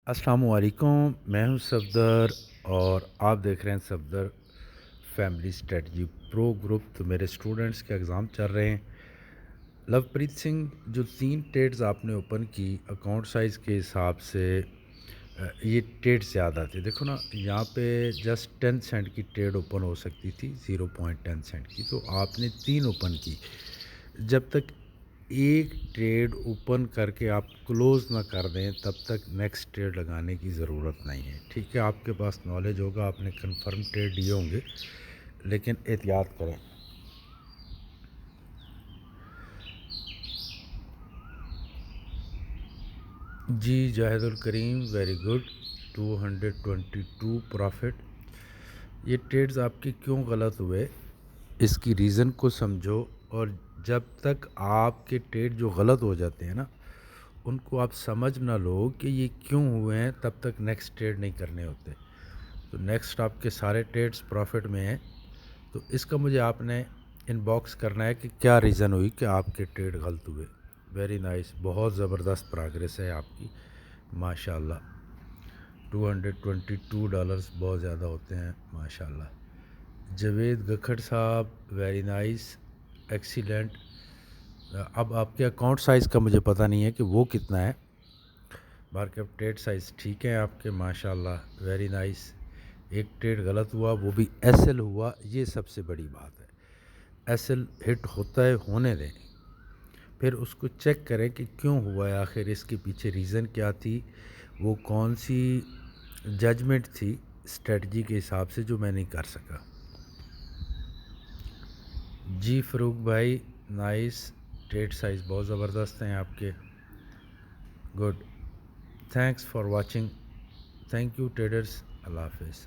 अस्सलाम वालेकुम। मैं हूं सफदर और आप देख रहे हैं Safdar family strategy pro group. तो मेरे स्टूडेंट्स के एग्ज़ाम चल रहे हैं। लवप्रीत सिंह, जो 3 ट्रेड्स आपने ओपन की अकाउंट साइज़ के हिसाब से, ये ट्रेड ज़्यादा थे। देखो ना, यहाँ पे जस्ट 10 सेंट की ट्रेड ओपन हो सकती थी, 0.10 सेंट की, तो आपने 3 ओपन की। जब तक एक ट्रेड ओपन करके आप क्लोज़ ना कर दें तब तक नेक्स्ट ट्रेड लगाने की ज़रूरत नहीं है। ठीक है, आपके पास नॉलेज होगा, आपने कंफर्म ट्रेड लिए होंगे, लेकिन एहतियात करें। जी जाहिदुल करीम, वेरी गुड। 222 प्रॉफिट। ये ट्रेड्स आपके क्यों गलत हुए, इसकी रीज़न को समझो। और जब तक आपके ट्रेड जो गलत हो जाते हैं ना, उनको आप समझ ना लो कि ये क्यों हुए हैं, तब तक नेक्स्ट ट्रेड नहीं करने होते। तो नेक्स्ट आपके सारे ट्रेड्स प्रॉफिट में हैं, तो इसका मुझे आपने इनबॉक्स करना है कि क्या रीज़न हुई कि आपके ट्रेड गलत हुए। वेरी नाइस, बहुत ज़बरदस्त प्रोग्रेस है आपकी, माशाल्लाह। $222 बहुत ज़्यादा होते हैं, माशाल्लाह। जवेद गखड़ साहब, वेरी नाइस, एक्सीलेंट। अब आपके अकाउंट साइज़ का मुझे पता नहीं है कि वो कितना है। मार्केट ट्रेड साइज़ ठीक है आपके, माशाल्लाह, वेरी नाइस। एक ट्रेड गलत हुआ, वो भी एसएल हुआ, ये सबसे बड़ी बात है। एसएल हिट होता है, होने दें, फिर उसको चेक करें कि क्यों हुआ है, आखिर इसके पीछे रीज़न क्या थी, वो कौन सी जजमेंट थी स्ट्रेटजी के हिसाब से जो मैं नहीं कर सका। जी फ़रूक भाई, नाइस। ट्रेड साइज़ बहुत ज़बरदस्त हैं आपके, good. Thanks for watching. Thank you traders, अल्लाह हाफिज़।